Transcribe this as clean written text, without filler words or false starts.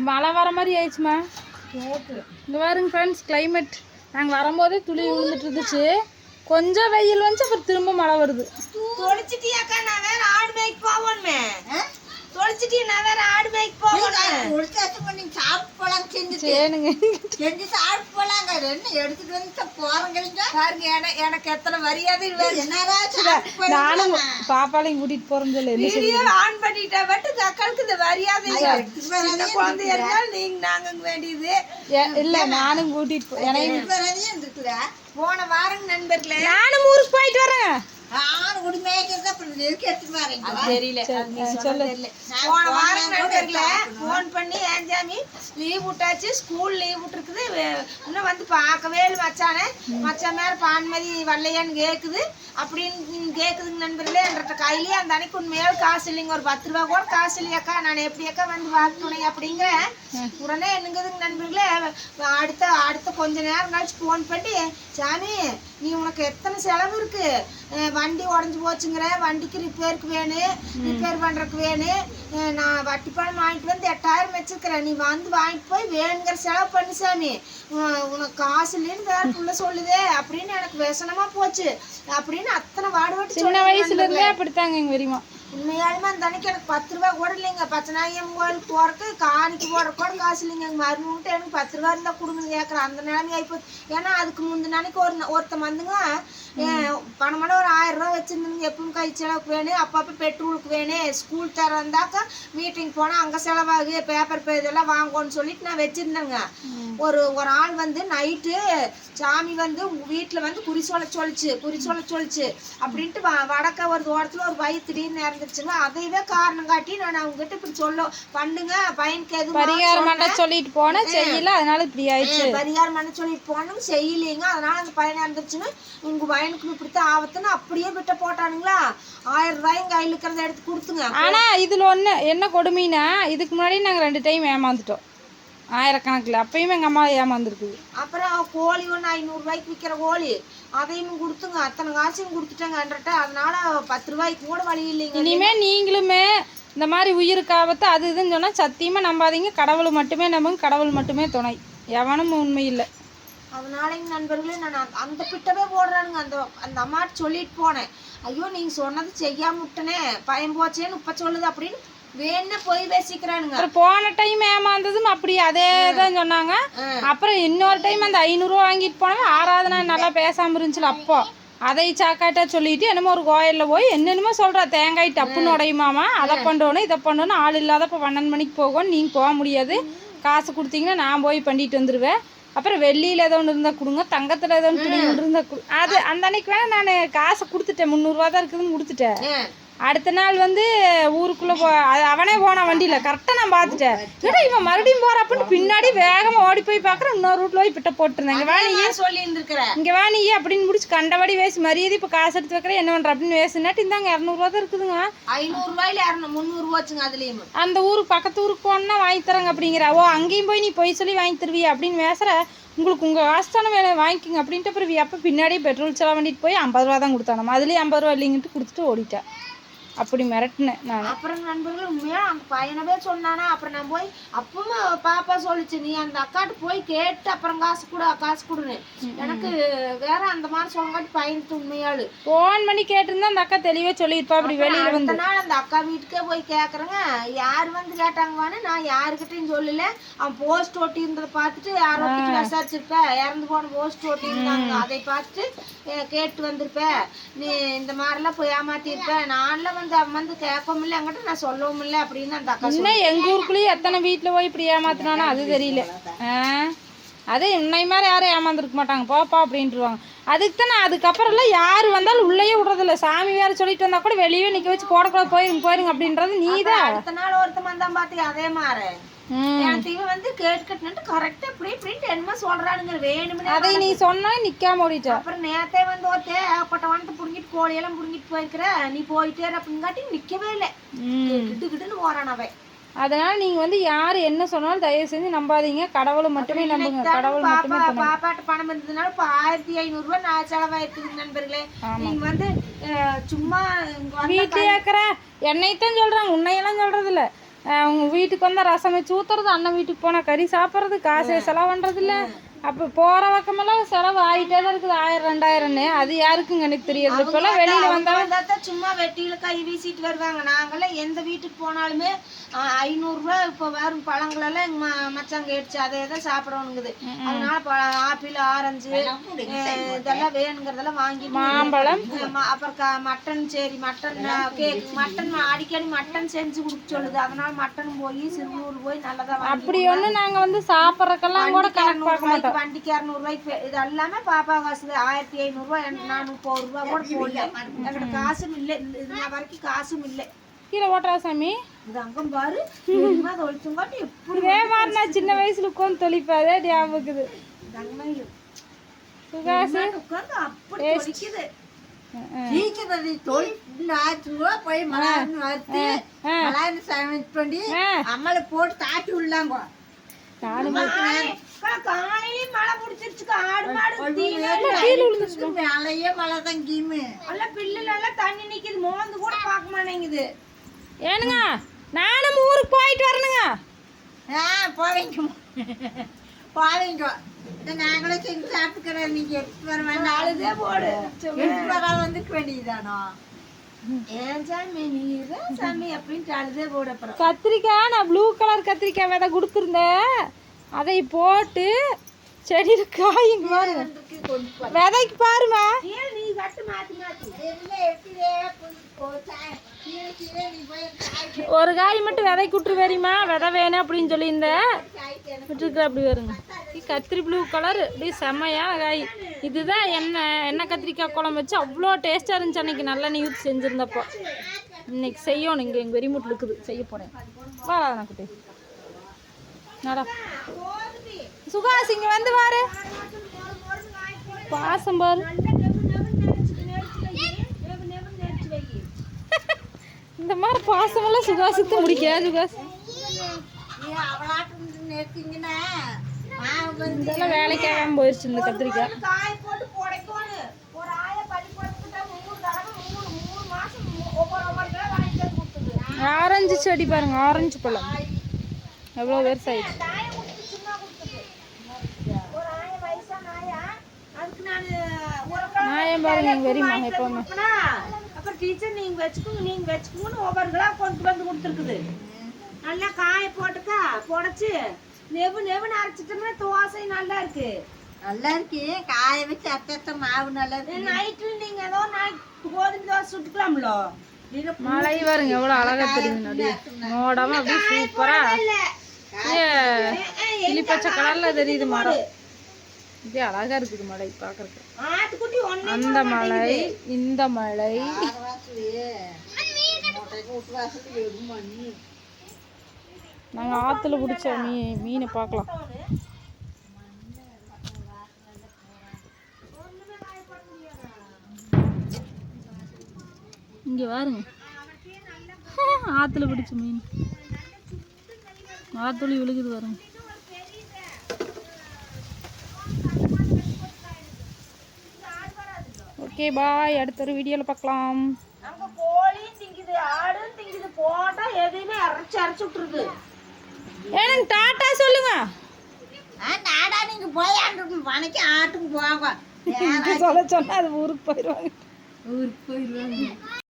மழை வர மாதிரி ஆயிடுச்சுமா. இங்கே பாருங்க ஃப்ரெண்ட்ஸ், கிளைமேட் நாங்கள் வரும்போதே துளி விழுந்துட்டு இருந்துச்சு. கொஞ்சம் வெயில் வந்துச்சு, அப்புறம் திரும்ப மழை வருது. தொலைச்சிட்டியாக்கா? நான் வேற ஆடு மேய்க்கு போவோமே. தொலைச்சிட்டி நான் வேற ஆடு மேய்க்கு போவோம். சாப்பிட்டு போலாம், செஞ்சு சாப்பிட்டு போலாங்க. என்ன எடுத்துட்டு வந்து போறீங்க பாருங்க. எனக்கு எத்தனை மரியாதை நானும் பாப்பாலையும் கூட்டிட்டு போறேன்னு சொல்லி ஆன் பண்ணிட்டேன். பட் அக்காளுக்கு இந்த மரியாதை குழந்தை இருந்தாலும் நீங்க நாங்க வேண்டியது இல்ல. நானும் கூட்டிட்டு எனக்கு போன வாரம் நண்பர்களே நானும் ஊருக்கு போயிட்டு வரேன். போன வாரம் நண்பர்களே போன் பண்ணி ஏஞ்சாமி லீவ் விட்டாச்சு, ஸ்கூல் லீவ் விட்டுருக்குது, இன்னும் வந்து பார்க்கவே இல்லை மச்சானே. மச்சான் மேல பான்மதி வரலையான்னு கேட்குது அப்படின்னு கேட்குதுங்க நண்பர்களே. என்ற கையிலேயே அந்த அன்னைக்கு உண்மையால் காசு இல்லைங்க, ஒரு 10 ரூபா கூட காசு இல்லையாக்கா. நான் எப்படியாக்கா வந்து பார்க்கணும் அப்படிங்கிற உடனே என்னங்குதுங்க நண்பர்களே. அடுத்த கொஞ்ச நேரம் கழிச்சு போன் பண்ணி, சாமி நீ உனக்கு எத்தனை செலவு இருக்கு, வண்டி உடஞ்சி போச்சுங்கிற, வண்டிக்கு ரிப்பேருக்கு வேணும், ரிப்பேர் பண்ணுறதுக்கு வேணும், நான் வட்டி பணம் வாங்கிட்டு வந்து 8000 வச்சுருக்கிறேன், நீ வந்து வாங்கிட்டு போய் வேணுங்கிற செலவு பண்ணு சாமி, உனக்கு காசு இல்லைன்னு வேற புள்ள சொல்லுதே அப்படின்னு எனக்கு விசனமா போச்சு அப்படின்னு அத்தனை வாடுவாட்டு. சின்ன வயசுல இருந்தே அப்படித்தாங்க எங்க தெரியுமா. உண்மையாலுமே அந்த அன்னைக்கு எனக்கு 10 ரூபா கூட இல்லைங்க. பச்சநாயகம் கோயிலுக்கு போறதுக்கு காணிக்கு போடுற கூட காசு இல்லைங்க. எங்கள் மருமகிட்ட எனக்கு 10 ரூபா இருந்தால் கொடுங்கன்னு கேட்குறேன். அந்த நிலைமை ஆகிப்போச்சு. ஏன்னா அதுக்கு முந்தின அன்னைக்கு ஒருத்தன் வந்துங்க பணமெல்லாம் ஒரு 1000 ரூபா வச்சுருந்துங்க. எப்பவும் கை செலவுக்கு வேணும், அப்பப்போ பெட்ரோலுக்கு வேணும், ஸ்கூல் தர வந்தாக்கா மீட்டிங் போனால் அங்கே செலவாகு, பேப்பர் இதெல்லாம் வாங்கன்னு சொல்லிட்டு நான் வச்சுருந்தேங்க. ஒரு ஆள் வந்து நைட்டு சாமி வந்து வீட்டில் வந்து குறி சொல்ல சொல்லிச்சு அப்படின்ட்டு வடக்க ஒரு தோட்டத்தில் ஒரு வயிறு திடீர்னு இறந்துருச்சுங்க. அதையவே காரணம் காட்டி நான் அவங்ககிட்ட இப்படி பண்ணுங்க பையனுக்கு எதுவும் பரிகாரம் பண்ண சொல்லிட்டு போனேன், செய்யல, அதனால இப்படி ஆயிடுச்சு. பரிகாரம் பண்ண சொல்லிட்டு போனோம், செய்யலைங்க, அதனால அந்த பையன் இறந்துருச்சுன்னு உங்க பையனுக்கு இப்படித்தான் ஆபத்துன்னு அப்படியே விட்ட போட்டானுங்களா. 1000 ரூபாயும் கையில் இருக்கிறத எடுத்து கொடுத்துங்க. ஆனா இதுல ஒண்ணு என்ன கொடுமைனா, இதுக்கு முன்னாடி நாங்க 2 டைம் ஏமாந்துட்டோம் ஆயிரக்கணக்கில். அப்பயுமே எங்கள் அம்மா ஏமாந்துருக்குது. அப்புறம் கோழி ஒன்று 500 ரூபாய்க்கு விற்கிற கோழி அதையும் கொடுத்துங்க, அத்தனை காசையும் கொடுத்துட்டாங்கன்றட்ட. அதனால 10 ரூபாய்க்கு கூட வழி இல்லைங்க. இனிமேல் நீங்களுமே இந்த மாதிரி உயிருக்கு ஆபத்து அது இதுன்னு சொன்னால் சத்தியமாக நம்பாதீங்க. கடவுள் மட்டுமே நம்புங்க, கடவுள் மட்டுமே துணை, எவனும் உண்மை இல்லை. அதனாலங்க நண்பர்களே நான் அந்த பிட்டவே போடுறானுங்க. அந்த அம்மாட்ட சொல்லிட்டு போனேன், ஐயோ நீங்கள் சொன்னது செய்யாம விட்டனே, பயம் போச்சேன்னு இப்போ சொல்லுது அப்படின்னு வேணா போய் பேசிக்கிறானுங்க. போன டைம் ஏமாந்ததும் அப்படி அதே தான் சொன்னாங்க. அப்புறம் இன்னொரு டைம் அந்த 500 ரூபா வாங்கிட்டு போனவங்க 6வது நாள் நல்லா பேசாமல் இருந்துச்சுல, அப்போ அதை சாக்காட்டா சொல்லிட்டு என்னமோ ஒரு கோயிலில் போய் என்னென்னமோ சொல்கிறா, தேங்காய் டப்புன்னு உடையுமாமா, அதை பண்ணணும் இதை பண்ணணும், ஆள் இல்லாதப்போ 12 மணிக்கு போகணும், நீங்கள் போக முடியாது, காசு கொடுத்தீங்கன்னா நான் போய் பண்ணிட்டு வந்துடுவேன், அப்புறம் வெள்ளியில் ஏதோ ஒன்று இருந்தால் கொடுங்க, தங்கத்தில் ஏதோ ஒன்று இருந்தால் அது அந்த அன்னைக்கு வேணால் நான் காசை கொடுத்துட்டேன், 300 ரூபா தான் இருக்குதுன்னு கொடுத்துட்டேன். அடுத்த நாள் வந்து ஊருக்குள்ளே அவனே போனான் வண்டியில், கரெக்டாக நான் பார்த்துட்டேன். ஏன்னா இவன் மறுபடியும் போகிறாப்புன்னு பின்னாடி வேகமாக ஓடி போய் பார்க்குறேன், இன்னொரு ரூட்டில் போய் பிட்ட போட்டுருந்தேன். இங்கே வாணியே இங்கே வாணியே அப்படின்னு முடிச்சு கண்டபடி வேசி மரியாதை இப்போ காசு எடுத்து வைக்கிறேன் என்ன பண்ணுற அப்படின்னு வேசுனாட்டு இந்தாங்க 200 ரூபா தான் இருக்குதுங்க. 500 ரூபாயில 300 ரூபாச்சுங்க. அதுலேயும் அந்த ஊருக்கு பக்கத்து ஊருக்கு போனா வாங்கி தராங்க அப்படிங்கிற. ஓ அங்கேயும் போய் நீ பொய் சொல்லி வாங்கி தருவியா அப்படின்னு வேசுற, உங்களுக்கு உங்கள் காசு தானே வேலை வாங்கிக்கிங்க அப்படின்ட்டு. அப்புறம் அப்போ பின்னாடியே பெட்ரோல் செலவு பண்ணிட்டு போய் 50 ரூபா தான் கொடுத்தானம்மா, அதுலேயும் 50 ரூபா இல்லைங்கிட்டு கொடுத்துட்டு ஓடிட்டேன். அப்படி மிரட்டினேன் நான். அப்புறம் நண்பர்கள் உண்மையாக அந்த பையனவே சொன்னானா. அப்புறம் நான் போய் அப்பவும் பாப்பா சொல்லிச்சு, நீ அந்த அக்காட்டு போய் கேட்டு அப்புறம் காசு கொடுன்னு. எனக்கு வேற அந்த மாதிரி சொல்லங்காட்டி பையனுக்கு உண்மையாளு ஃபோன் பண்ணி கேட்டிருந்தா அந்த அக்கா தெளிவாக சொல்லியிருப்பா. அப்படி வெளியில் வந்து நாள் அந்த அக்கா வீட்டுக்கே போய் கேட்குறேங்க, யார் வந்து கேட்டாங்கவான்னு நான் யாருக்கிட்டையும் சொல்லல. அவன் போஸ்ட் ஓட்டி இருந்ததை பார்த்துட்டு யாரோ விசாரிச்சிருப்பேன், இறந்து போன போஸ்ட் ஓட்டி இருந்தாங்க, அதை பார்த்துட்டு கேட்டு வந்திருப்பேன், நீ இந்த மாதிரிலாம் போய் ஏமாத்திருப்பேன், நான்லாம் வந்து கேட்கவும் இல்லை என்கிட்ட, நான் சொல்லவும் இல்லை அப்படின்னு அந்த அக்கா. இன்னும் எங்கள் ஊருக்குள்ளேயே எத்தனை வீட்டில் போய் இப்படி ஏமாத்தினானோ அது தெரியல. அதே உன்னை மாதிரி யாரும் ஏமாந்துருக்க மாட்டாங்க, போப்பா அப்படின்ட்டுருவாங்க. அதுக்கு தான் நான் அதுக்கப்புறம்லாம் யார் வந்தாலும் உள்ளேயே விடுறதில்ல. சாமி வேறு சொல்லிட்டு வந்தால் கூட வெளியே நிற்க வச்சு போடக்கூடாது, போயிருங்க அப்படின்றது நீ தான். அடுத்த நாள் ஒருத்தன் வந்தான் பார்த்து அதே மாதிரி என் தீவை வந்து கேட்டுக்கிட்டு கரெக்டா இப்படி இப்படின்ட்டு என்னமோ சொல்றானுங்க வேணும்னு. அதை நீ சொன்னா நிக்காம ஓடிட்ட. அப்புறம் நேத்தே வந்து ஒருத்தே ஏகப்பட்ட வந்துட்டு புடுங்கிட்டு கோழியெல்லாம் புடுங்கிட்டு போயிருக்கிற, நீ போயிட்டே அப்படின்னு காட்டி நிக்கவே இல்லை, கிட்டுக்கிட்டுன்னு போறான் அவன். அதனால நீங்க வந்து யாரு என்ன சொன்னாலும் தயவு செஞ்சு நம்பாதீங்க, கடவுளை மட்டுமே நம்புங்க. கடவுள் மட்டுமே. பாப்பாட்ட பணம் இருந்ததுனால இப்ப 1500 ரூபாய் நான் செலவாயிருக்குது நண்பர்களே. நீங்க வந்து சும்மா வீட்டுல இருக்கிற என்னைத்தான் சொல்றாங்க, உன்னையெல்லாம் சொல்றது இல்ல. அவங்க வீட்டுக்கு வந்தால் ரசம் வச்சு ஊற்றுறது, அண்ணன் வீட்டுக்கு போனால் கறி சாப்பிட்றது, காசு செலவு பண்ணுறது இல்லை. அப்போ போகிற பக்கமெல்லாம் செலவு ஆகிட்டே தான் இருக்குது, 1000 2000ன்னு. அது யாருக்குங்க எனக்கு தெரியாது. இப்போல்லாம் வெளியில் வந்தால் சும்மா வெட்டியில் கை வீசிட்டு வருவாங்க. நாங்களாம் எந்த வீட்டுக்கு போனாலுமே 500 இப்போ வரும் பழங்களெல்லாம் எங்கள் மச்சாங்க கேட்டுச்சு, அதை தான் சாப்பிடணுங்குது. அதனால ஆப்பிள், ஆரஞ்சு இதெல்லாம் வேணுங்கிறதெல்லாம் வாங்கி, மாம்பழம், அப்புறம் மட்டன், சரி மட்டன் கேக், மட்டன் அடிக்கடி மட்டன் செஞ்சு கொடுக்க சொல்லுது. அதனால மட்டன் போய் சிறுநூறு போய் நல்லதாக அப்படி ஒன்று நாங்கள் வந்து சாப்பிட்றக்கெல்லாம் கூட கணக்கு பார்க்க மாட்டோம். வண்டிக்கு 200 ரூபாய்க்கு இது எல்லாமே பாப்பா காசு 1500 430 ரூபா கூட போடல. எங்கிட்ட காசும் இல்லை, இது வரைக்கும் காசும் இல்லை. கீழே ஓட்டுறா சாமி, இது அங்கம் பாரு தொழிச்சுங்காட்டி எப்படி இதே மாதிரி நான் சின்ன வயசுல உட்காந்து தொழிப்பாதே ஞாபகம் இருக்குது. சுகாசு உட்காந்து அப்படி தொழிக்குது. அம்மளை போட்டு தாட்டி விடலாங்க. காலையிலயும் மழை பிடிச்சிருச்சு. ஆடு மாடு மேலையே மழை தான் கீமு எல்லாம் பில்லுல எல்லாம் தண்ணி நிக்குது. மோந்து கூட பார்க்க மாட்டேங்குது. ஏனுங்க நானும் ஊருக்கு போயிட்டு வரணுங்க. போவீங்க போவீங்க. நாங்களும் செஞ்சு சாப்பிட்டுக்கிறோம். நீங்க எடுத்து வர வேண்டாம். அழுதே போடு. எடுத்து வர வந்துக்க வேண்டியதுதானோ. ஏன் சாமி நீதான் சாமி அப்படின்ட்டு அழுதே போடு. அப்புறம் கத்திரிக்காய், நான் ப்ளூ கலர் கத்திரிக்காய் விதை கொடுத்துருந்தேன், அதை போட்டு செடியில் காய்ங்க பாருங்க. விதைக்கு பாருமா, ஏன் நீ கட்டு மாத்தி மாத்தி ஒரு காய் மட்டும் விதைக்கு விட்டுரு வேறிமா, விதை வேணும் அப்படின்னு சொல்லியிருந்தேன், விட்டுருக்குற. அப்படி வருங்க கத்திரி ப்ளூ கலர், அப்படியே செம்மையான காய். இதுதான் எண்ணெய் கத்திரிக்காய் குழம்பு வச்சு அவ்வளோ டேஸ்ட்டாக இருந்துச்சு அன்றைக்கி. நல்லெண்ணெய் ஊற்றி செஞ்சுருந்தப்போ. இன்னைக்கு செய்யணும், இங்கே எங்கள் வெறிமுட்டில் இருக்குது, செய்ய போகிறேன். வா குட்டி நடா. சுகாஸ் இங்கே வந்து பாரு, பாசம் பாரு. இந்த மாதிரி பாசமெல்லாம் சுகாசித்து முடிக்காது. சுகாஸ் இதெல்லாம் வேலைக்காக போயிடுச்சு இந்த கத்திரிக்காய். காய் போட்டு புடைக்கணும். ஒரு ஆய பள்ளி போட்டுக்கிட்டா 3 தடவை 3 மாசம் ஒவ்வொரு கிலோ வாங்கிட்டு வந்து கொடுத்துது. ஆரஞ்சு செடி பாருங்க, ஆரஞ்சு பழம் எவ்வளோ பெருசாயிடுச்சு. காய கொடுத்து சும்மா கொடுத்துது. ஒரு ஆய வயசான ஆயா, அதுக்கு நான் ஒரு நாயம் பாருங்க எங்கள் வெறிமா எப்போவுமே. அப்புறம் டீச்சர் நீங்க வச்சுக்கோங்கன்னு ஒவ்வொரு கிலோ கொண்டு வந்து கொடுத்துருக்குது. நல்லா காய போட்டுக்கா புடைச்சு நெவுன்னு அரைச்சிட்டோம்னா தோசை நல்லா இருக்கு. நல்லா இருக்கு. காய வச்சு அத்த மாவு நல்லா இருக்கு. நைட்ல நீங்க ஏதோ கோதுமை தோசை சுட்டுக்கலாம்ல. மழை பாருங்க எவ்வளோ அழகா தெரியுது. அப்படியே மோடமா அப்படியே சூப்பரா கிளி பச்சை கலர்ல தெரியுது மரம். இப்படியே அழகா இருக்குது மழை பார்க்கறதுக்கு. அந்த மழை இந்த மழை நாங்கள் ஆற்றுல பிடிச்ச மீனை பார்க்கலாம். இங்கே பாருங்க, ஆற்றுல பிடிச்ச மீன் ஆற்றுலி விழுகுது பாருங்க. ஓகே பாய், அடுத்த ஒரு வீடியோவில் பார்க்கலாம். அங்க கோழியும் திங்குது, ஆடும் திங்குது. போட்டா எதையுமே அரைச்சு விட்டுருது. எனக்கு டாட்டா சொல்லுங்க. நாடா நீங்க போய் ஆண்டு வணக்கி ஆட்டுக்கு போங்க. சொல்ல சொன்னா அது ஊருக்கு போயிடுவாங்க. ஊருக்கு போயிடுவாங்க.